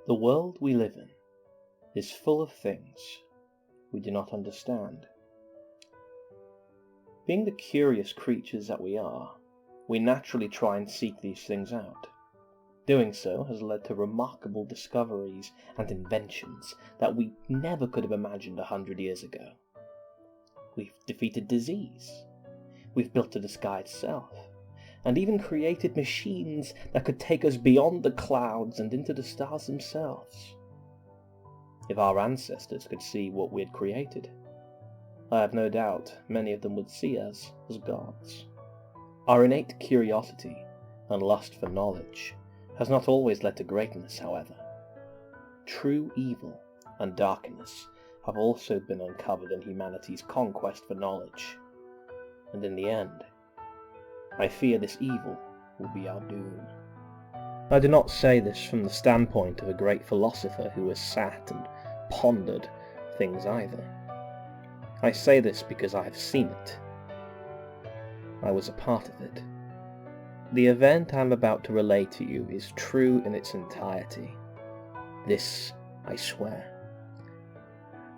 The world we live in is full of things we do not understand. Being the curious creatures that we are, we naturally try and seek these things out. Doing so has led to remarkable discoveries and inventions that we never could have imagined 100 years ago. We've defeated disease, we've built the sky itself, and even created machines that could take us beyond the clouds and into the stars themselves. If our ancestors could see what we had created, I have no doubt many of them would see us as gods. Our innate curiosity and lust for knowledge has not always led to greatness, however. True evil and darkness have also been uncovered in humanity's conquest for knowledge, and in the end, I fear this evil will be our doom. I do not say this from the standpoint of a great philosopher who has sat and pondered things either. I say this because I have seen it. I was a part of it. The event I am about to relay to you is true in its entirety. This I swear.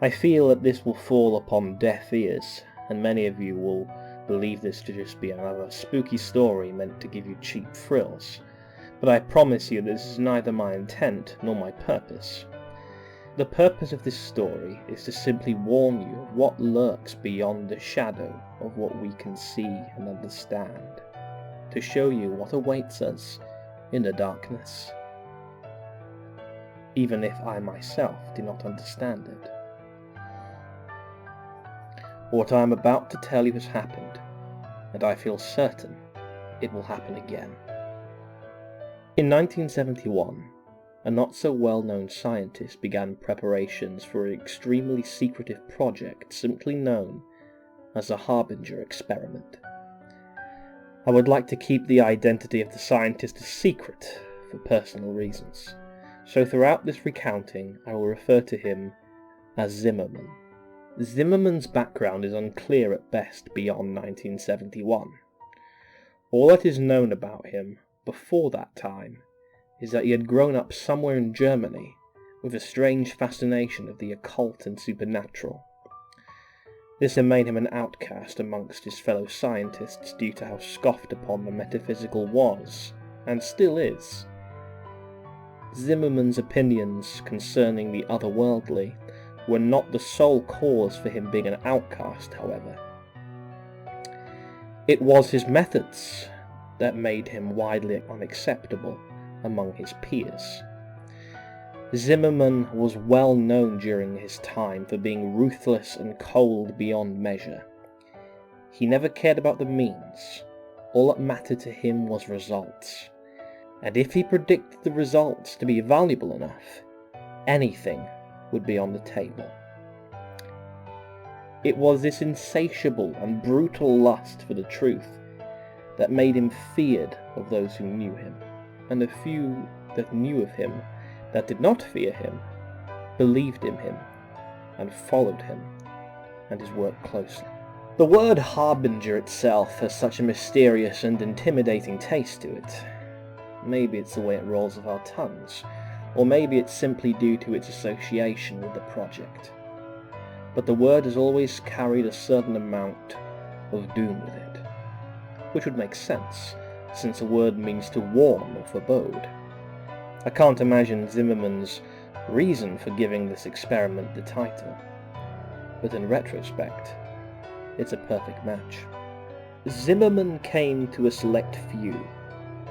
I feel that this will fall upon deaf ears, and many of you will believe this to just be another spooky story meant to give you cheap thrills, but I promise you this is neither my intent nor my purpose. The purpose of this story is to simply warn you of what lurks beyond the shadow of what we can see and understand, to show you what awaits us in the darkness, even if I myself do not understand it. What I am about to tell you has happened, and I feel certain it will happen again. In 1971, a not-so-well-known scientist began preparations for an extremely secretive project simply known as the Harbinger Experiment. I would like to keep the identity of the scientist a secret for personal reasons, so throughout this recounting I will refer to him as Zimmerman. Zimmerman's background is unclear at best beyond 1971. All that is known about him before that time is that he had grown up somewhere in Germany with a strange fascination of the occult and supernatural. This had made him an outcast amongst his fellow scientists due to how scoffed upon the metaphysical was, and still is. Zimmerman's opinions concerning the otherworldly were not the sole cause for him being an outcast, however. It was his methods that made him widely unacceptable among his peers. Zimmerman was well known during his time for being ruthless and cold beyond measure. He never cared about the means. All that mattered to him was results. And if he predicted the results to be valuable enough, anything would be on the table. It was this insatiable and brutal lust for the truth that made him feared of those who knew him, and the few that knew of him that did not fear him believed in him and followed him and his work closely. The word harbinger itself has such a mysterious and intimidating taste to it. Maybe it's the way it rolls off our tongues, or maybe it's simply due to its association with the project. But the word has always carried a certain amount of doom with it, which would make sense, since a word means to warn or forebode. I can't imagine Zimmerman's reason for giving this experiment the title, but in retrospect, it's a perfect match. Zimmerman came to a select few,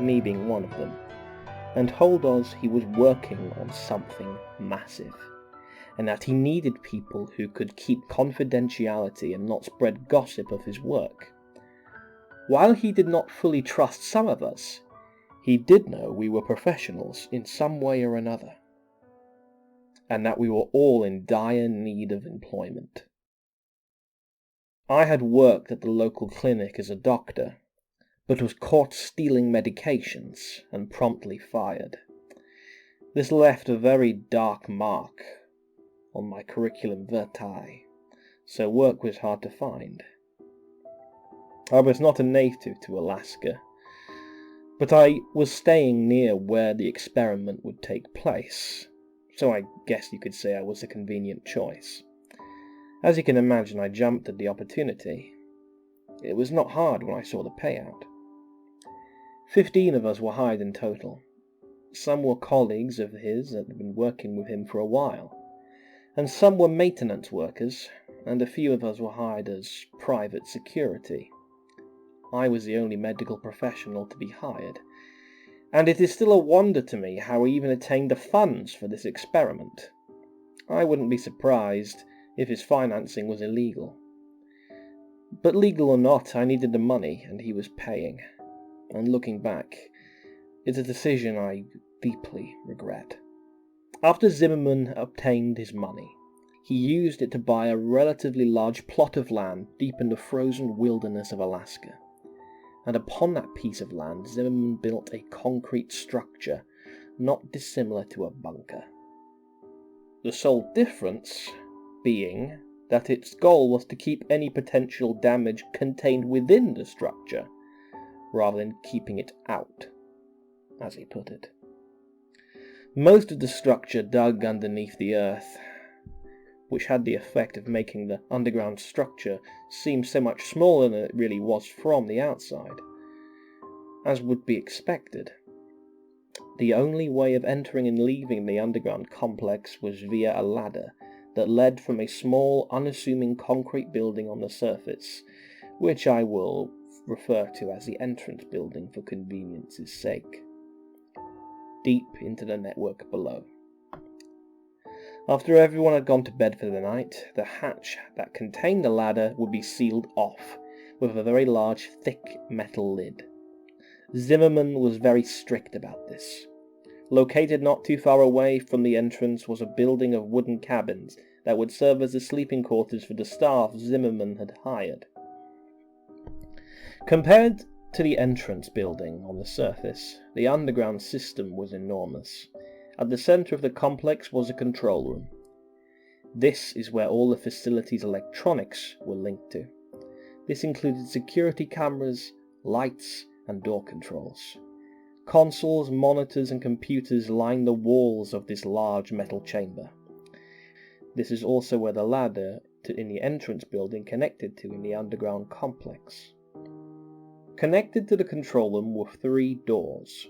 me being one of them, and told us he was working on something massive, and that he needed people who could keep confidentiality and not spread gossip of his work. While he did not fully trust some of us, he did know we were professionals in some way or another, and that we were all in dire need of employment. I had worked at the local clinic as a doctor, but was caught stealing medications and promptly fired. This left a very dark mark on my curriculum vitae, so work was hard to find. I was not a native to Alaska, but I was staying near where the experiment would take place, so I guess you could say I was a convenient choice. As you can imagine, I jumped at the opportunity. It was not hard when I saw the payout. 15 of us were hired in total. Some were colleagues of his that had been working with him for a while, and some were maintenance workers, and a few of us were hired as private security. I was the only medical professional to be hired, and it is still a wonder to me how he even attained the funds for this experiment. I wouldn't be surprised if his financing was illegal. But legal or not, I needed the money, and he was paying. And looking back, it's a decision I deeply regret. After Zimmerman obtained his money, he used it to buy a relatively large plot of land deep in the frozen wilderness of Alaska. And upon that piece of land, Zimmerman built a concrete structure not dissimilar to a bunker. The sole difference being that its goal was to keep any potential damage contained within the structure, rather than keeping it out, as he put it. Most of the structure dug underneath the earth, which had the effect of making the underground structure seem so much smaller than it really was from the outside. As would be expected, the only way of entering and leaving the underground complex was via a ladder that led from a small, unassuming concrete building on the surface, which I will refer to as the entrance building for convenience's sake, deep into the network below. After everyone had gone to bed for the night, the hatch that contained the ladder would be sealed off with a very large, thick metal lid. Zimmerman was very strict about this. Located not too far away from the entrance was a building of wooden cabins that would serve as the sleeping quarters for the staff Zimmerman had hired. Compared to the entrance building on the surface, the underground system was enormous. At the center of the complex was a control room. This is where all the facility's electronics were linked to. This included security cameras, lights, and door controls. Consoles, monitors, and computers lined the walls of this large metal chamber. This is also where the ladder in the entrance building connected to in the underground complex. Connected to the control room were 3 doors.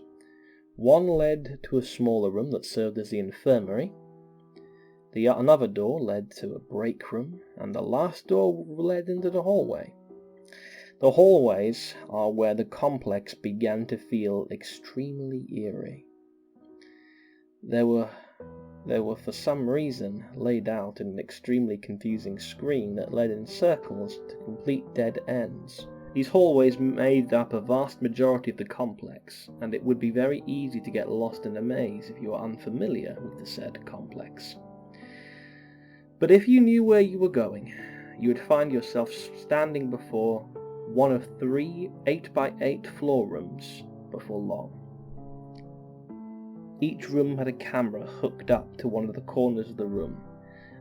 One led to a smaller room that served as the infirmary. Another door led to a break room, and the last door led into the hallway. The hallways are where the complex began to feel extremely eerie. They were for some reason laid out in an extremely confusing screen that led in circles to complete dead ends. These hallways made up a vast majority of the complex, and it would be very easy to get lost in a maze if you were unfamiliar with the said complex. But if you knew where you were going, you would find yourself standing before one of 3 8x8 floor rooms before long. Each room had a camera hooked up to one of the corners of the room,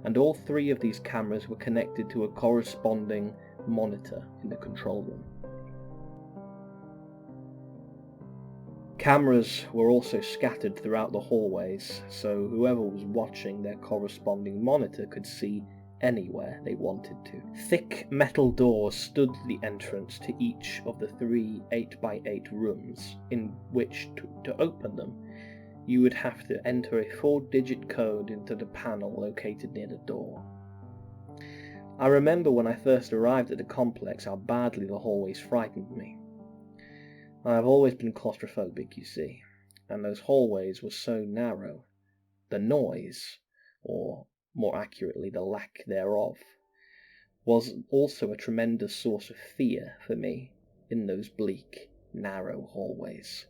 and all 3 of these cameras were connected to a corresponding monitor in the control room. Cameras were also scattered throughout the hallways, so whoever was watching their corresponding monitor could see anywhere they wanted to. Thick metal doors stood at the entrance to each of the 3 8x8 rooms, in which to open them, you would have to enter a 4-digit code into the panel located near the door. I remember when I first arrived at the complex how badly the hallways frightened me. I have always been claustrophobic, you see, and those hallways were so narrow. The noise, or more accurately the lack thereof, was also a tremendous source of fear for me in those bleak, narrow hallways.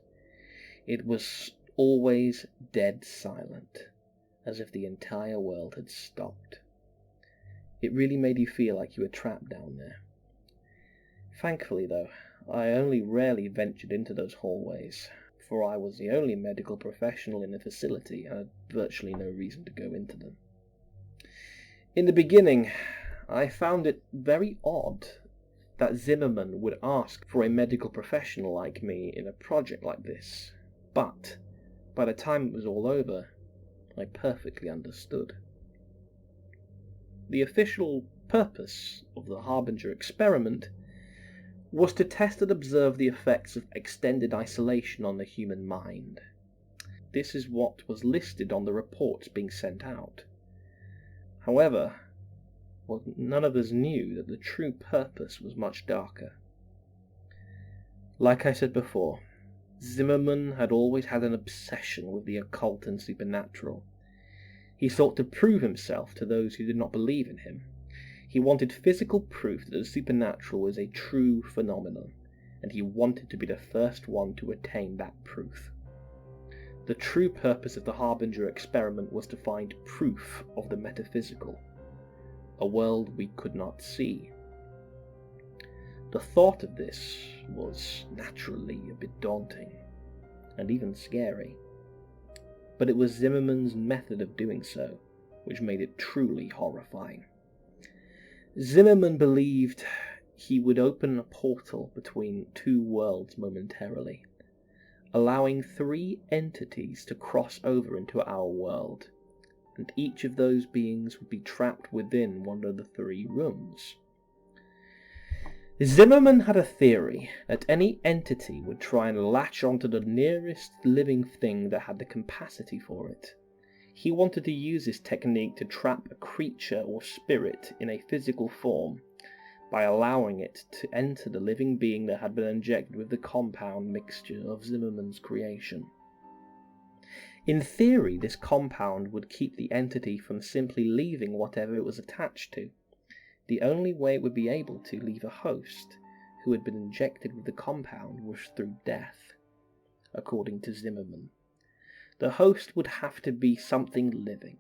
It was always dead silent, as if the entire world had stopped. It really made you feel like you were trapped down there. Thankfully, though, I only rarely ventured into those hallways, for I was the only medical professional in the facility and had virtually no reason to go into them. In the beginning, I found it very odd that Zimmerman would ask for a medical professional like me in a project like this, but by the time it was all over, I perfectly understood. The official purpose of the Harbinger Experiment was to test and observe the effects of extended isolation on the human mind. This is what was listed on the reports being sent out. However, none of us knew that the true purpose was much darker. Like I said before, Zimmerman had always had an obsession with the occult and supernatural. He sought to prove himself to those who did not believe in him. He wanted physical proof that the supernatural was a true phenomenon, and he wanted to be the first one to attain that proof. The true purpose of the Harbinger Experiment was to find proof of the metaphysical, a world we could not see. The thought of this was naturally a bit daunting, and even scary. But it was Zimmerman's method of doing so which made it truly horrifying. Zimmerman believed he would open a portal between two worlds momentarily, allowing 3 entities to cross over into our world, and each of those beings would be trapped within one of the 3 rooms. Zimmerman had a theory that any entity would try and latch onto the nearest living thing that had the capacity for it. He wanted to use this technique to trap a creature or spirit in a physical form by allowing it to enter the living being that had been injected with the compound mixture of Zimmerman's creation. In theory, this compound would keep the entity from simply leaving whatever it was attached to. The only way it would be able to leave a host who had been injected with the compound was through death, according to Zimmerman. The host would have to be something living,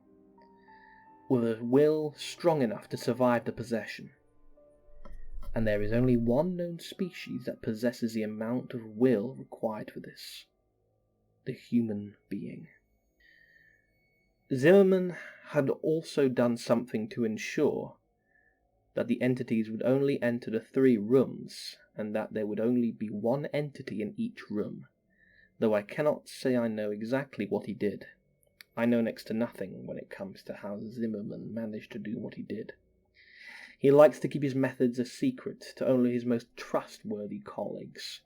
with a will strong enough to survive the possession. And there is only one known species that possesses the amount of will required for this: the human being. Zimmerman had also done something to ensure that the entities would only enter the 3 rooms, and that there would only be one entity in each room, though I cannot say I know exactly what he did. I know next to nothing when it comes to how Zimmerman managed to do what he did. He likes to keep his methods a secret to only his most trustworthy colleagues,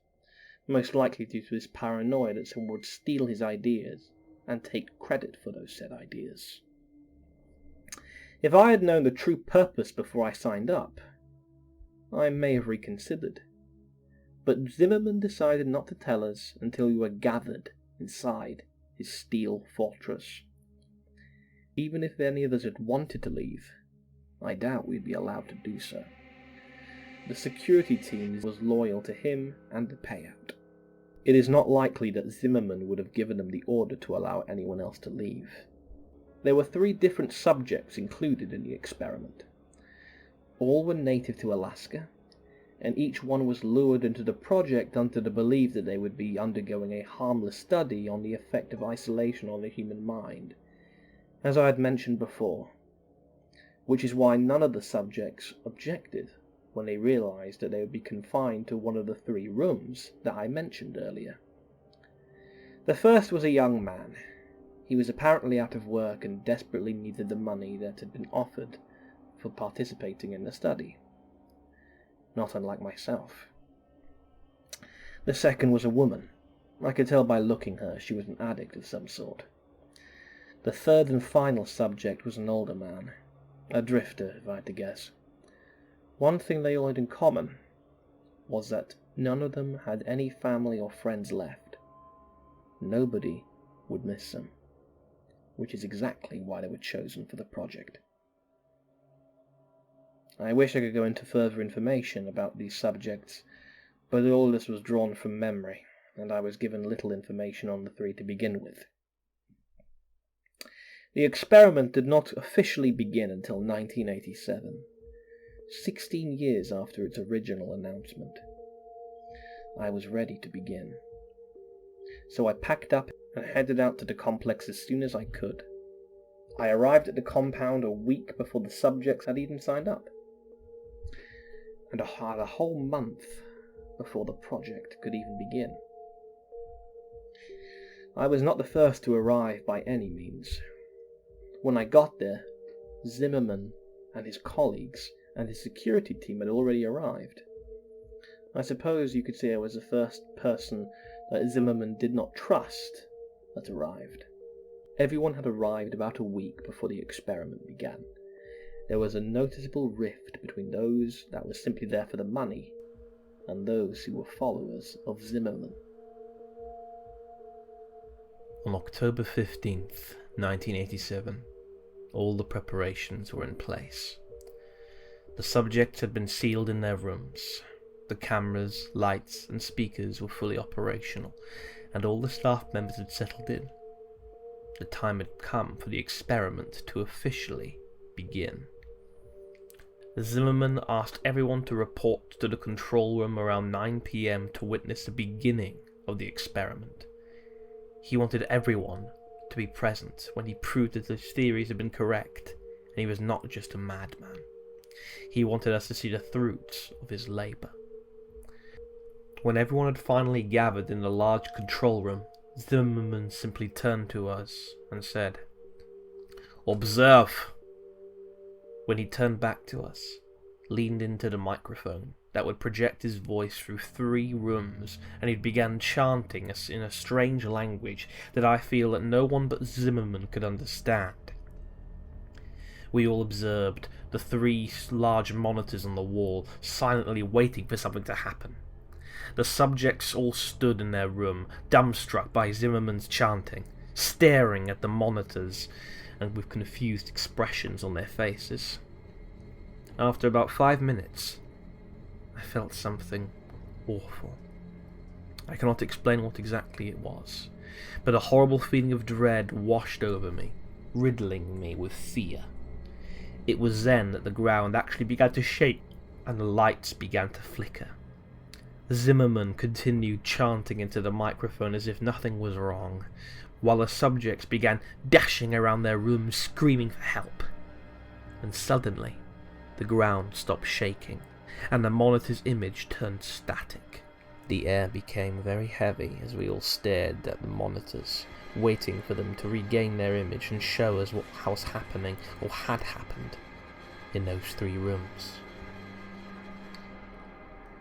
most likely due to his paranoia that someone would steal his ideas and take credit for those said ideas. If I had known the true purpose before I signed up, I may have reconsidered. But Zimmerman decided not to tell us until we were gathered inside his steel fortress. Even if any of us had wanted to leave, I doubt we'd be allowed to do so. The security team was loyal to him and the payout. It is not likely that Zimmerman would have given them the order to allow anyone else to leave. There were 3 different subjects included in the experiment. All were native to Alaska, and each one was lured into the project under the belief that they would be undergoing a harmless study on the effect of isolation on the human mind, as I had mentioned before, which is why none of the subjects objected when they realized that they would be confined to one of the 3 rooms that I mentioned earlier. The first was a young man. He was apparently out of work and desperately needed the money that had been offered for participating in the study. Not unlike myself. The second was a woman. I could tell by looking her she was an addict of some sort. The third and final subject was an older man, a drifter if I had to guess. One thing they all had in common was that none of them had any family or friends left. Nobody would miss them, which is exactly why they were chosen for the project. I wish I could go into further information about these subjects, but all this was drawn from memory, and I was given little information on the 3 to begin with. The experiment did not officially begin until 1987, 16 years after its original announcement. I was ready to begin, so I packed up and headed out to the complex as soon as I could. I arrived at the compound a week before the subjects had even signed up, and had a whole month before the project could even begin. I was not the first to arrive by any means. When I got there, Zimmerman and his colleagues and his security team had already arrived. I suppose you could say I was the first person that Zimmerman did not trust that arrived. Everyone had arrived about a week before the experiment began. There was a noticeable rift between those that were simply there for the money and those who were followers of Zimmerman. On October 15th, 1987, all the preparations were in place. The subjects had been sealed in their rooms. The cameras, lights, and speakers were fully operational, and all the staff members had settled in. The time had come for the experiment to officially begin. Zimmerman asked everyone to report to the control room around 9 p.m. to witness the beginning of the experiment. He wanted everyone to be present when he proved that his theories had been correct, and he was not just a madman. He wanted us to see the fruits of his labour. When everyone had finally gathered in the large control room, Zimmerman simply turned to us and said, "Observe." When he turned back to us, leaned into the microphone that would project his voice through 3 rooms, and he began chanting us in a strange language that I feel that no one but Zimmerman could understand. We all observed the 3 large monitors on the wall, silently waiting for something to happen. The subjects all stood in their room, dumbstruck by Zimmerman's chanting, staring at the monitors, and with confused expressions on their faces. After about 5 minutes, I felt something awful. I cannot explain what exactly it was, but a horrible feeling of dread washed over me, riddling me with fear. It was then that the ground actually began to shake, and the lights began to flicker. Zimmerman continued chanting into the microphone as if nothing was wrong, while the subjects began dashing around their rooms screaming for help. And suddenly, the ground stopped shaking, and the monitor's image turned static. The air became very heavy as we all stared at the monitors, waiting for them to regain their image and show us what was happening or had happened in those 3 rooms.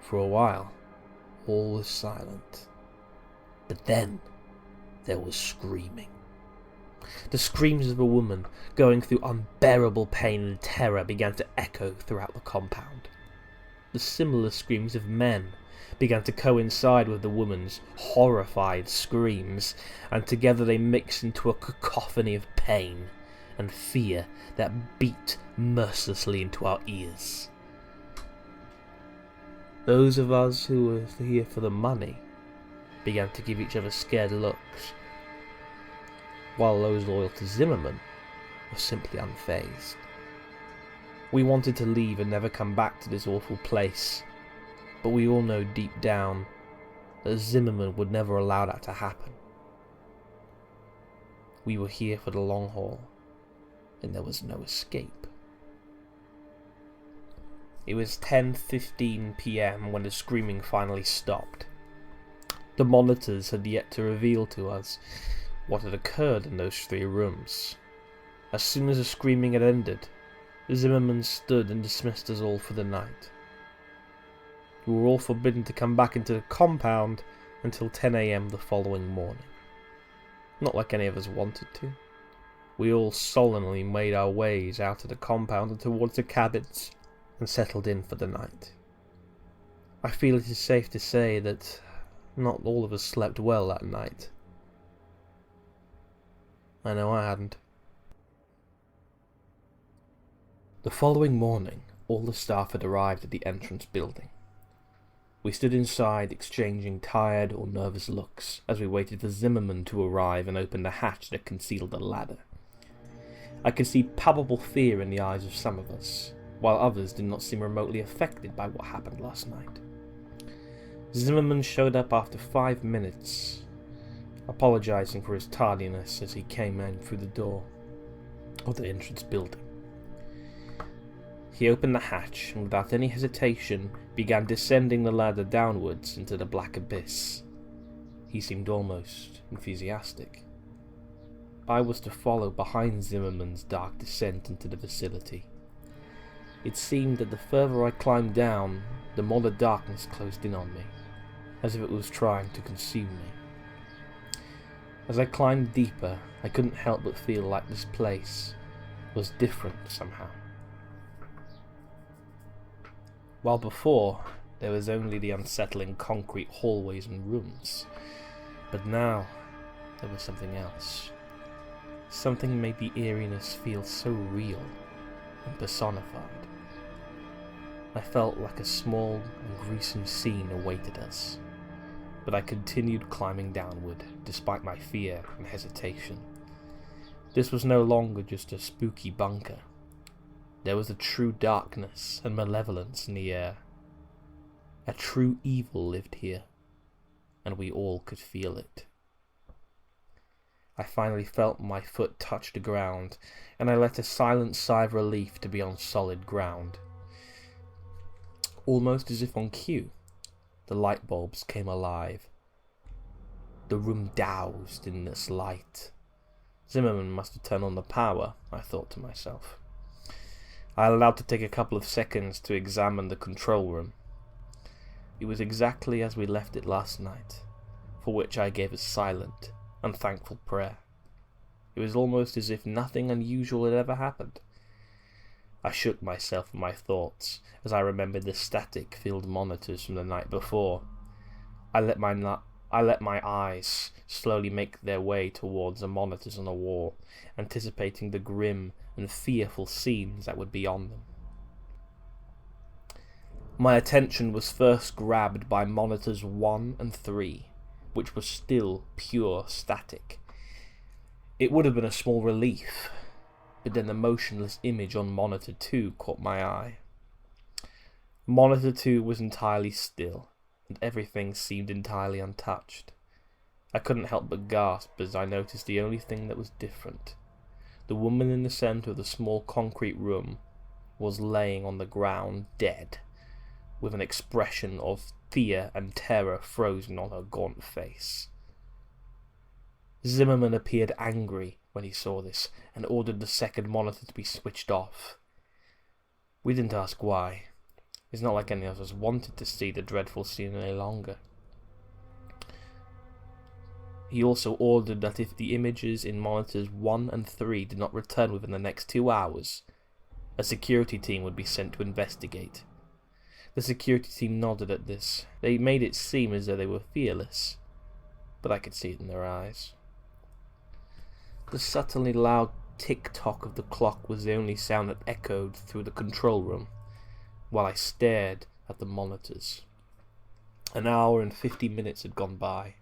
For a while, all was silent. But then, there was screaming. The screams of a woman going through unbearable pain and terror began to echo throughout the compound. The similar screams of men began to coincide with the woman's horrified screams, and together they mixed into a cacophony of pain and fear that beat mercilessly into our ears. Those of us who were here for the money began to give each other scared looks, while those loyal to Zimmerman were simply unfazed. We wanted to leave and never come back to this awful place, but we all know deep down that Zimmerman would never allow that to happen. We were here for the long haul, and there was no escape. It was 10:15 p.m. when the screaming finally stopped. The monitors had yet to reveal to us what had occurred in those 3 rooms. As soon as the screaming had ended, Zimmerman stood and dismissed us all for the night. We were all forbidden to come back into the compound until 10 a.m. the following morning. Not like any of us wanted to. We all solemnly made our ways out of the compound and towards the cabins, and settled in for the night. I feel it is safe to say that not all of us slept well that night. I know I hadn't. The following morning, all the staff had arrived at the entrance building. We stood inside, exchanging tired or nervous looks as we waited for Zimmerman to arrive and open the hatch that concealed the ladder. I could see palpable fear in the eyes of some of us, while others did not seem remotely affected by what happened last night. Zimmerman showed up after 5 minutes, apologizing for his tardiness as he came in through the door of the entrance building. He opened the hatch and without any hesitation began descending the ladder downwards into the black abyss. He seemed almost enthusiastic. I was to follow behind Zimmerman's dark descent into the facility. It seemed that the further I climbed down, the more the darkness closed in on me, as if it was trying to consume me. As I climbed deeper, I couldn't help but feel like this place was different somehow. While before, there was only the unsettling concrete hallways and rooms, but now there was something else. Something made the eeriness feel so real and personified. I felt like a small and gruesome scene awaited us, but I continued climbing downward despite my fear and hesitation. This was no longer just a spooky bunker. There was a true darkness and malevolence in the air. A true evil lived here, and we all could feel it. I finally felt my foot touch the ground, and I let a silent sigh of relief to be on solid ground. Almost as if on cue, the light bulbs came alive. The room doused in this light. Zimmerman must have turned on the power, I thought to myself. I allowed to take a couple of seconds to examine the control room. It was exactly as we left it last night, for which I gave a silent and thankful prayer. It was almost as if nothing unusual had ever happened. I shook myself from my thoughts as I remembered the static-filled monitors from the night before. I let my eyes slowly make their way towards the monitors on the wall, anticipating the grim and fearful scenes that would be on them. My attention was first grabbed by monitors 1 and 3, which were still pure static. It would have been a small relief, but then the motionless image on monitor 2 caught my eye. Monitor 2 was entirely still, and everything seemed entirely untouched. I couldn't help but gasp as I noticed the only thing that was different. The woman in the center of the small concrete room was laying on the ground dead, with an expression of fear and terror frozen on her gaunt face. Zimmerman appeared angry when he saw this, and ordered the second monitor to be switched off. We didn't ask why. It's not like any of us wanted to see the dreadful scene any longer. He also ordered that if the images in monitors 1 and 3 did not return within the next 2 hours, a security team would be sent to investigate. The security team nodded at this. They made it seem as though they were fearless, but I could see it in their eyes. The subtly loud tick-tock of the clock was the only sound that echoed through the control room, while I stared at the monitors. An hour and 50 minutes had gone by.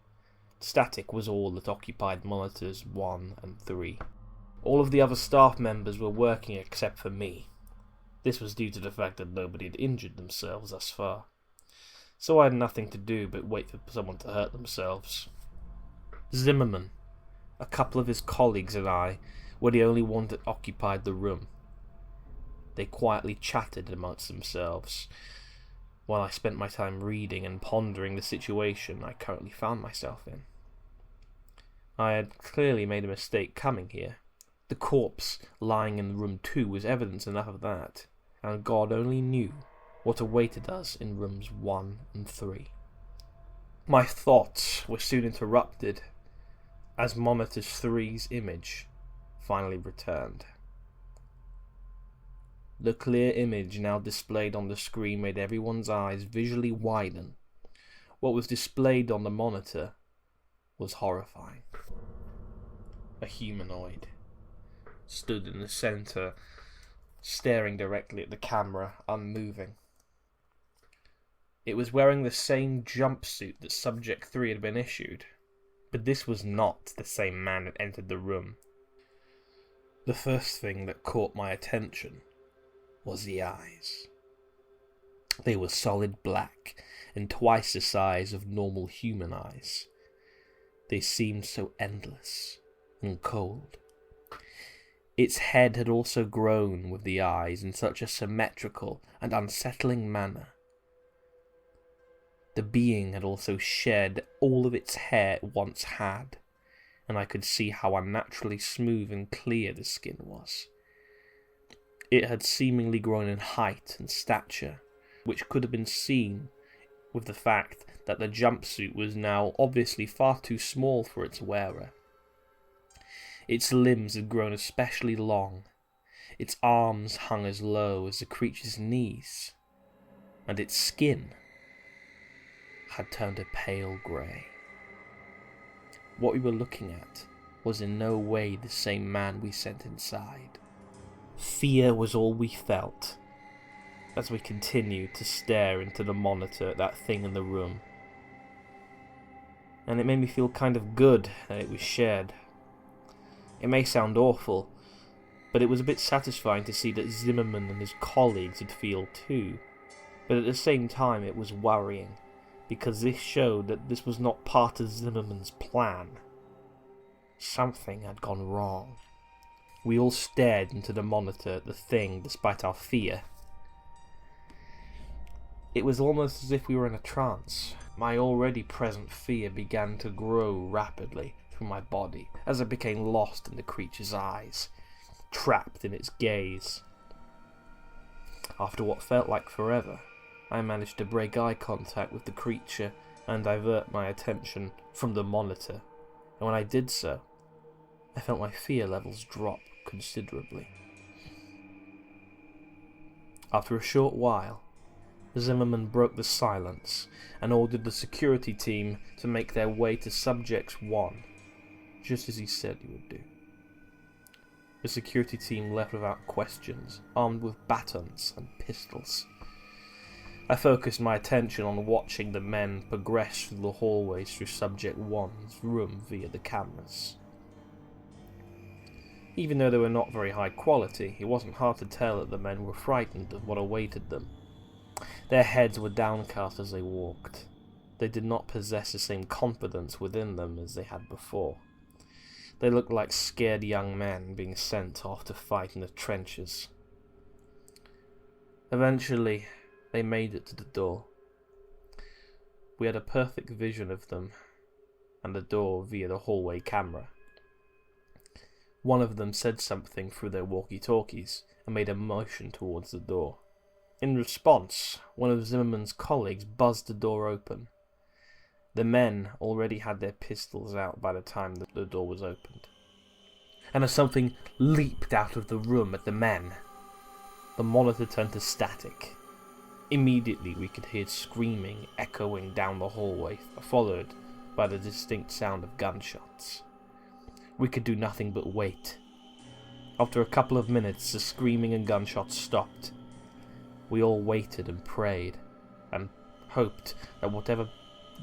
Static was all that occupied monitors 1 and 3. All of the other staff members were working except for me. This was due to the fact that nobody had injured themselves thus far. So I had nothing to do but wait for someone to hurt themselves. Zimmerman, a couple of his colleagues and I were the only ones that occupied the room. They quietly chatted amongst themselves, while I spent my time reading and pondering the situation I currently found myself in. I had clearly made a mistake coming here. The corpse lying in room 2 was evidence enough of that, and God only knew what awaited us in rooms 1 and 3. My thoughts were soon interrupted as Monitor 3's image finally returned. The clear image now displayed on the screen made everyone's eyes visually widen. What was displayed on the monitor was horrifying. A humanoid stood in the center, staring directly at the camera, unmoving. It was wearing the same jumpsuit that Subject 3 had been issued, but this was not the same man that entered the room. The first thing that caught my attention was the eyes. They were solid black and twice the size of normal human eyes. They seemed so endless and cold. Its head had also grown with the eyes in such a symmetrical and unsettling manner. The being had also shed all of its hair it once had, and I could see how unnaturally smooth and clear the skin was. It had seemingly grown in height and stature, which could have been seen with the fact that the jumpsuit was now obviously far too small for its wearer. Its limbs had grown especially long, its arms hung as low as the creature's knees, and its skin had turned a pale grey. What we were looking at was in no way the same man we sent inside. Fear was all we felt as we continued to stare into the monitor at that thing in the room. And it made me feel kind of good that it was shared. It may sound awful, but it was a bit satisfying to see that Zimmerman and his colleagues would feel too. But at the same time it was worrying, because this showed that this was not part of Zimmerman's plan. Something had gone wrong. We all stared into the monitor at the thing despite our fear. It was almost as if we were in a trance. My already present fear began to grow rapidly through my body as I became lost in the creature's eyes, trapped in its gaze. After what felt like forever, I managed to break eye contact with the creature and divert my attention from the monitor, and when I did so, I felt my fear levels drop considerably. After a short while, Zimmerman broke the silence and ordered the security team to make their way to Subject 1, just as he said he would do. The security team left without questions, armed with batons and pistols. I focused my attention on watching the men progress through the hallways through Subject 1's room via the cameras. Even though they were not very high quality, it wasn't hard to tell that the men were frightened of what awaited them. Their heads were downcast as they walked. They did not possess the same confidence within them as they had before. They looked like scared young men being sent off to fight in the trenches. Eventually, they made it to the door. We had a perfect vision of them and the door via the hallway camera. One of them said something through their walkie-talkies and made a motion towards the door. In response, one of Zimmerman's colleagues buzzed the door open. The men already had their pistols out by the time the door was opened. And as something leaped out of the room at the men, the monitor turned to static. Immediately we could hear screaming echoing down the hallway, followed by the distinct sound of gunshots. We could do nothing but wait. After a couple of minutes, the screaming and gunshots stopped. We all waited and prayed, and hoped that whatever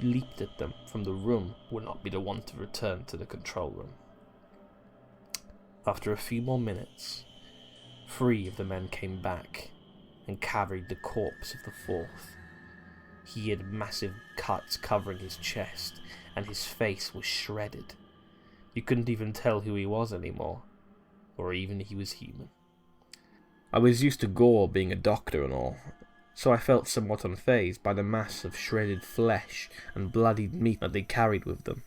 leaped at them from the room would not be the one to return to the control room. After a few more minutes, 3 of the men came back and carried the corpse of the 4th. He had massive cuts covering his chest, and his face was shredded. You couldn't even tell who he was anymore, or even he was human. I was used to gore being a doctor and all, so I felt somewhat unfazed by the mass of shredded flesh and bloodied meat that they carried with them.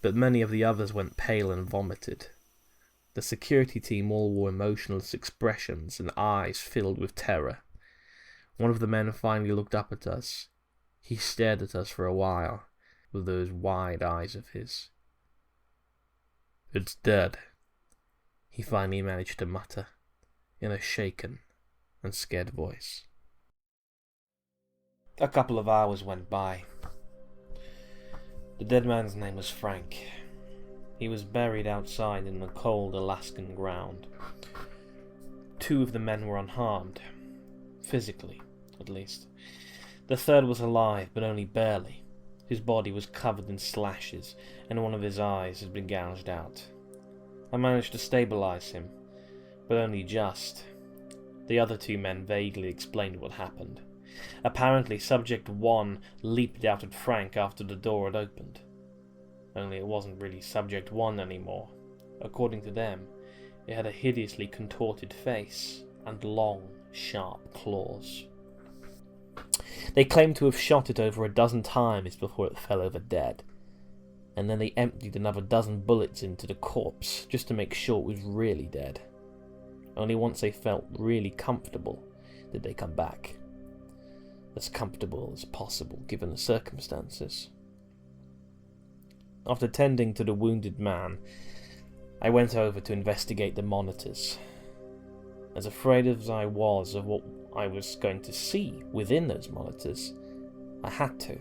But many of the others went pale and vomited. The security team all wore emotionless expressions and eyes filled with terror. One of the men finally looked up at us. He stared at us for a while, with those wide eyes of his. "It's dead," he finally managed to mutter, in a shaken and scared voice. A couple of hours went by. The dead man's name was Frank. He was buried outside in the cold Alaskan ground. 2 of the men were unharmed, physically, at least. The 3rd was alive, but only barely. His body was covered in slashes, and one of his eyes had been gouged out. I managed to stabilize him, but only just. The other 2 men vaguely explained what happened. Apparently, Subject 1 leaped out at Frank after the door had opened. Only it wasn't really Subject 1 anymore. According to them, it had a hideously contorted face and long, sharp claws. They claimed to have shot it over a dozen times before it fell over dead, and then they emptied another dozen bullets into the corpse just to make sure it was really dead. Only once they felt really comfortable did they come back. As comfortable as possible given the circumstances. After tending to the wounded man, I went over to investigate the monitors. As afraid as I was of what I was going to see within those monitors, I had to.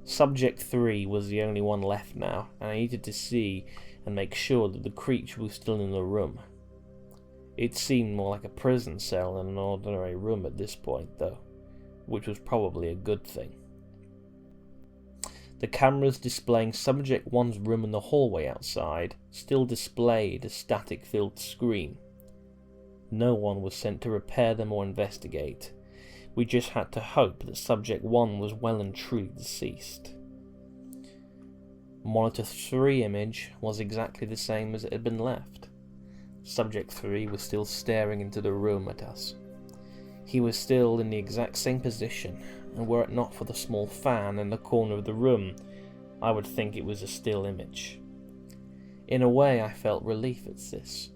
Subject 3 was the only one left now, and I needed to see and make sure that the creature was still in the room. It seemed more like a prison cell than an ordinary room at this point, though, which was probably a good thing. The cameras displaying Subject 1's room in the hallway outside still displayed a static-filled screen. No one was sent to repair them or investigate. We just had to hope that Subject 1 was well and truly deceased. Monitor 3 image was exactly the same as it had been left. Subject 3 was still staring into the room at us. He was still in the exact same position, and were it not for the small fan in the corner of the room, I would think it was a still image. In a way, I felt relief at this.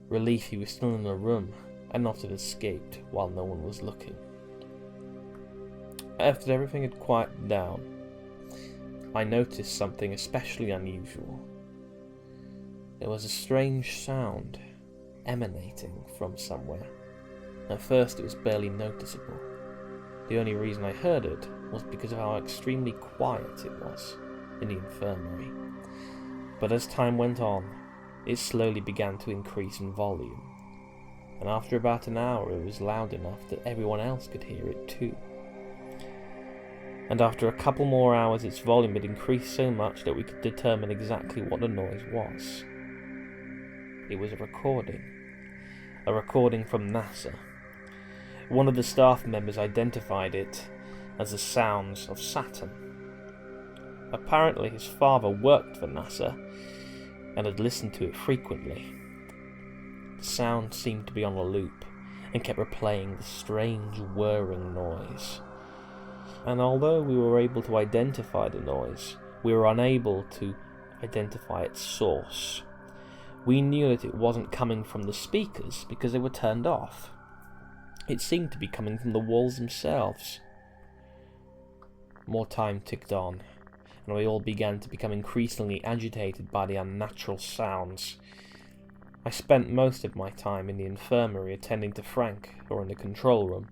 Relief he was still in the room, and not had escaped while no one was looking. After everything had quieted down, I noticed something especially unusual. There was a strange sound emanating from somewhere. At first it was barely noticeable. The only reason I heard it was because of how extremely quiet it was in the infirmary. But as time went on, it slowly began to increase in volume, and after about an hour it was loud enough that everyone else could hear it too. And after a couple more hours its volume had increased so much that we could determine exactly what the noise was. It was a recording from NASA. One of the staff members identified it as the sounds of Saturn. Apparently his father worked for NASA and had listened to it frequently. The sound seemed to be on a loop and kept replaying the strange whirring noise. And although we were able to identify the noise, we were unable to identify its source. We knew that it wasn't coming from the speakers because they were turned off. It seemed to be coming from the walls themselves. More time ticked on, and we all began to become increasingly agitated by the unnatural sounds. I spent most of my time in the infirmary attending to Frank or in the control room.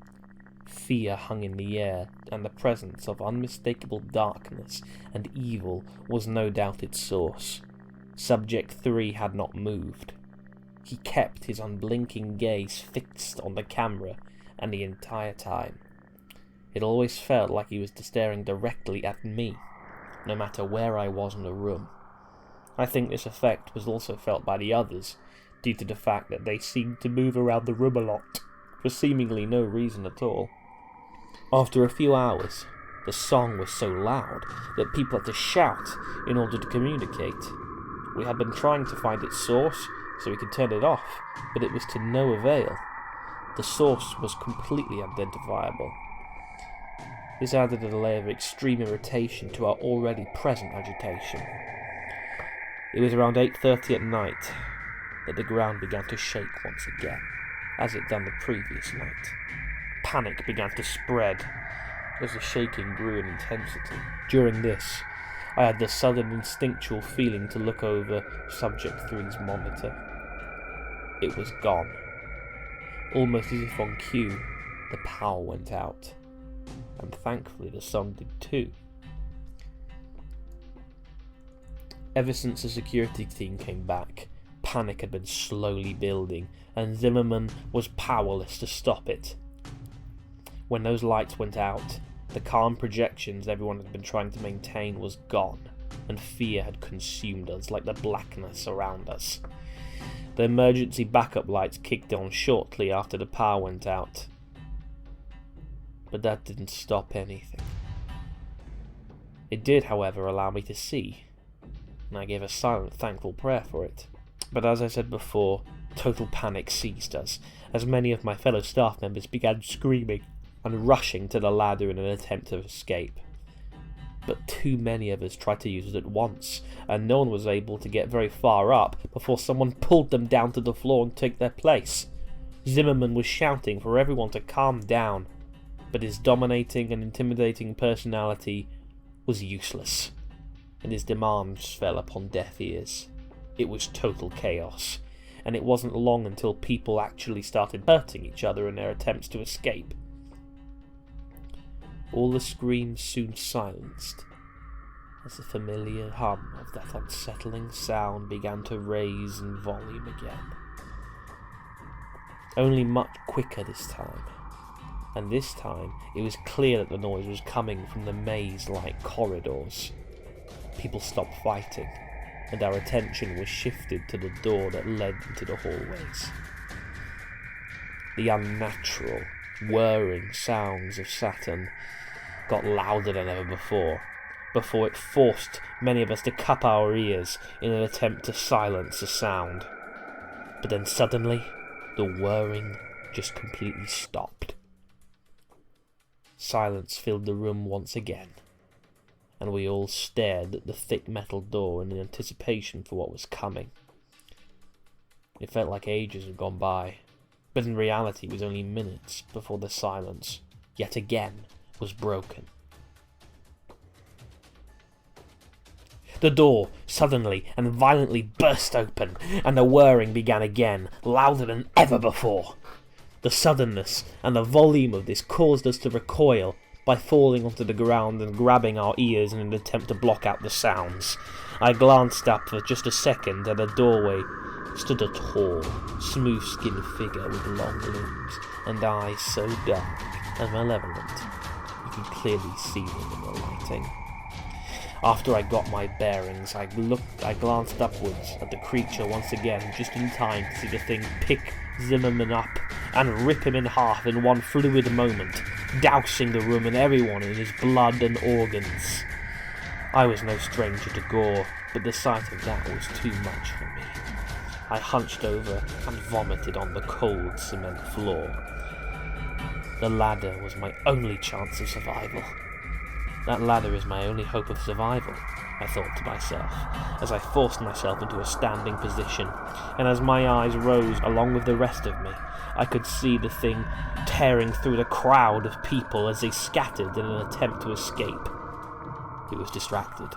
Fear hung in the air, and the presence of unmistakable darkness and evil was no doubt its source. Subject 3 had not moved. He kept his unblinking gaze fixed on the camera, and the entire time. It always felt like he was staring directly at me, no matter where I was in the room. I think this effect was also felt by the others, due to the fact that they seemed to move around the room a lot, for seemingly no reason at all. After a few hours, the song was so loud that people had to shout in order to communicate. We had been trying to find its source so we could turn it off, but it was to no avail. The source was completely identifiable. This added a layer of extreme irritation to our already present agitation. It was around 8:30 at night that the ground began to shake once again, as it done the previous night. Panic began to spread as the shaking grew in intensity. During this, I had the sudden instinctual feeling to look over Subject 3's monitor. It was gone. Almost as if on cue, the power went out. And thankfully the song did too. Ever since the security team came back, panic had been slowly building, and Zimmerman was powerless to stop it. When those lights went out, the calm projections everyone had been trying to maintain was gone, and fear had consumed us like the blackness around us. The emergency backup lights kicked on shortly after the power went out. But that didn't stop anything. It did, however, allow me to see, and I gave a silent, thankful prayer for it. But as I said before, total panic seized us, as many of my fellow staff members began screaming and rushing to the ladder in an attempt to escape. but too many of us tried to use it at once, and no one was able to get very far up before someone pulled them down to the floor and took their place. Zimmerman was shouting for everyone to calm down, but his dominating and intimidating personality was useless, and his demands fell upon deaf ears. It was total chaos, and it wasn't long until people actually started hurting each other in their attempts to escape. All the screams soon silenced, as the familiar hum of that unsettling sound began to raise in volume again. Only much quicker this time, and this time it was clear that the noise was coming from the maze-like corridors. People stopped fighting, and our attention was shifted to the door that led into the hallways. The unnatural, whirring sounds of Saturn got louder than ever before it forced many of us to cup our ears in an attempt to silence the sound. But then suddenly, the whirring just completely stopped. Silence filled the room once again, and we all stared at the thick metal door in anticipation for what was coming. It felt like ages had gone by, but in reality it was only minutes before the silence, yet again, was broken. The door suddenly and violently burst open, and the whirring began again, louder than ever before. The suddenness and the volume of this caused us to recoil by falling onto the ground and grabbing our ears in an attempt to block out the sounds. I glanced up for just a second, and at the doorway stood a tall, smooth-skinned figure with long limbs and eyes so dark and malevolent you could clearly see them in the lighting. After I got my bearings, I glanced upwards at the creature once again, just in time to see the thing pick Zimmerman up and rip him in half in one fluid moment, dousing the room and everyone in his blood and organs. I was no stranger to gore, but the sight of that was too much for me. I hunched over and vomited on the cold cement floor. The ladder was my only chance of survival. That ladder is my only hope of survival, I thought to myself, as I forced myself into a standing position, and as my eyes rose along with the rest of me, I could see the thing tearing through the crowd of people as they scattered in an attempt to escape. It was distracted,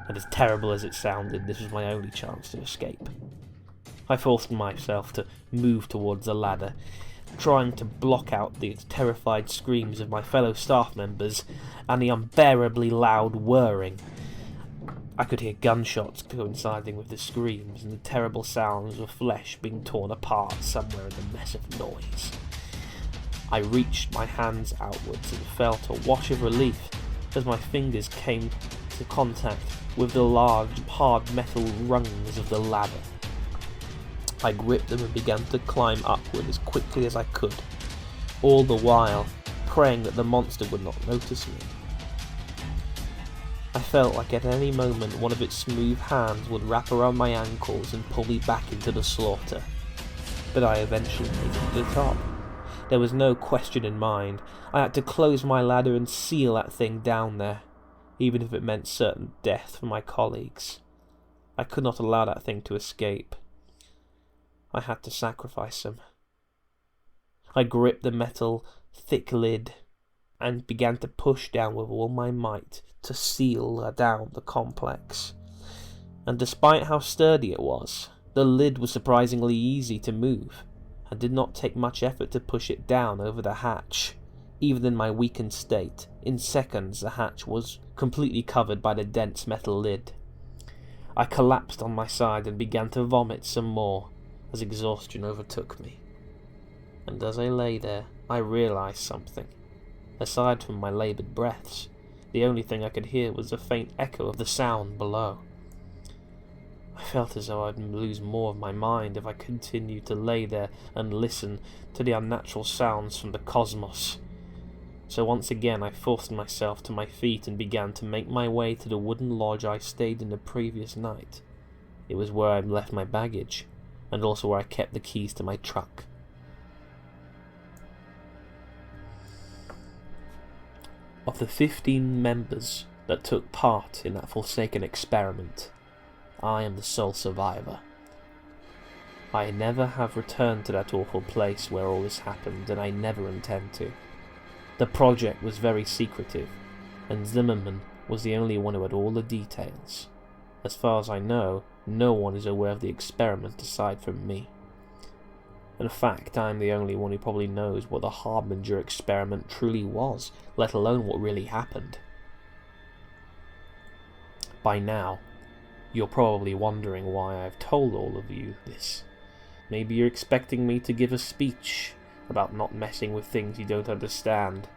and as terrible as it sounded, this was my only chance to escape. I forced myself to move towards the ladder, trying to block out the terrified screams of my fellow staff members and the unbearably loud whirring. I could hear gunshots coinciding with the screams and the terrible sounds of flesh being torn apart somewhere in the mess of noise. I reached my hands outwards and felt a wash of relief as my fingers came to contact with the large, hard metal rungs of the ladder. I gripped them and began to climb upward as quickly as I could, all the while praying that the monster would not notice me. I felt like at any moment one of its smooth hands would wrap around my ankles and pull me back into the slaughter, but I eventually made it to the top. There was no question in mind. I had to close my ladder and seal that thing down there, even if it meant certain death for my colleagues. I could not allow that thing to escape. I had to sacrifice him. I gripped the metal, thick lid and began to push down with all my might to seal down the complex. And despite how sturdy it was, the lid was surprisingly easy to move, and did not take much effort to push it down over the hatch. Even in my weakened state, in seconds the hatch was completely covered by the dense metal lid. I collapsed on my side and began to vomit some more, as exhaustion overtook me. And as I lay there, I realised something. Aside from my laboured breaths, the only thing I could hear was a faint echo of the sound below. I felt as though I'd lose more of my mind if I continued to lay there and listen to the unnatural sounds from the cosmos. So once again I forced myself to my feet and began to make my way to the wooden lodge I stayed in the previous night. It was where I'd left my baggage, and also where I kept the keys to my truck. Of the 15 members that took part in that forsaken experiment. I am the sole survivor. I never have returned to that awful place where all this happened, and I never intend to. The project was very secretive, and Zimmerman was the only one who had all the details. As far as I know, no one is aware of the experiment aside from me. In fact, I am the only one who probably knows what the Harbinger Experiment truly was, let alone what really happened. By now, you're probably wondering why I've told all of you this. Maybe you're expecting me to give a speech about not messing with things you don't understand,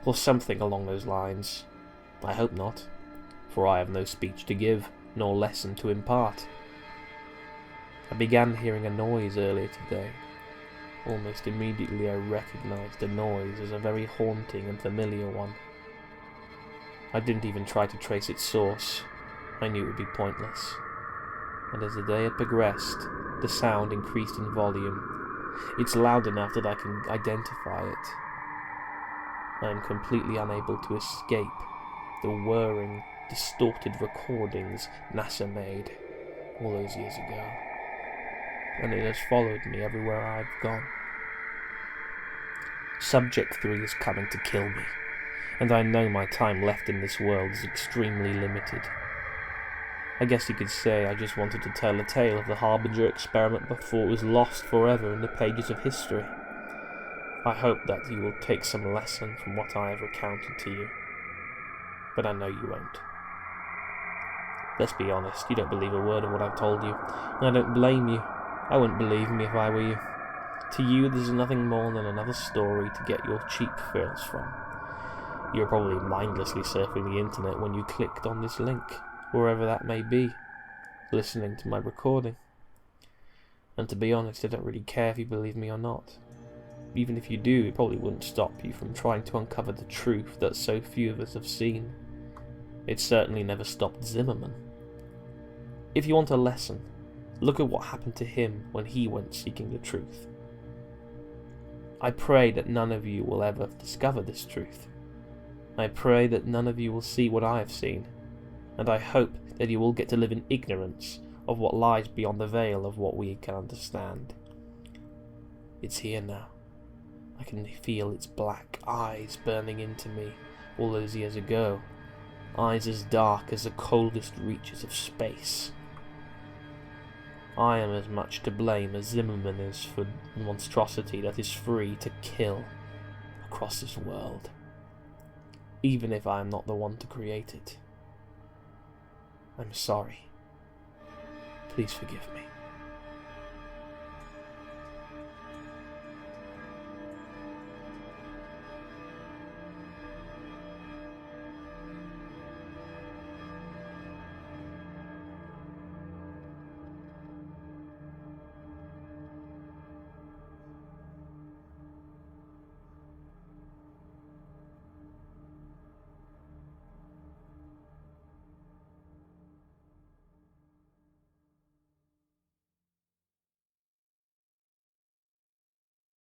or something along those lines. I hope not, for I have no speech to give, nor lesson to impart. I began hearing a noise earlier today. Almost immediately I recognized the noise as a very haunting and familiar one. I didn't even try to trace its source. I knew it would be pointless. And as the day had progressed, the sound increased in volume. It's loud enough that I can identify it. I am completely unable to escape the whirring, distorted recordings NASA made all those years ago. And it has followed me everywhere I've gone. Subject 3 is coming to kill me, and I know my time left in this world is extremely limited. I guess you could say I just wanted to tell a tale of the Harbinger Experiment before it was lost forever in the pages of history. I hope that you will take some lesson from what I have recounted to you, but I know you won't. Let's be honest, you don't believe a word of what I've told you, and I don't blame you. I wouldn't believe me if I were you. To you, this is nothing more than another story to get your cheap thrills from. You're probably mindlessly surfing the internet when you clicked on this link, wherever that may be, listening to my recording. And to be honest, I don't really care if you believe me or not. Even if you do, it probably wouldn't stop you from trying to uncover the truth that so few of us have seen. It certainly never stopped Zimmerman. If you want a lesson, look at what happened to him when he went seeking the truth. I pray that none of you will ever discover this truth. I pray that none of you will see what I have seen, and I hope that you will get to live in ignorance of what lies beyond the veil of what we can understand. It's here now. I can feel its black eyes burning into me all those years ago, eyes as dark as the coldest reaches of space. I am as much to blame as Zimmerman is for the monstrosity that is free to kill across this world, even if I am not the one to create it. I'm sorry. Please forgive me.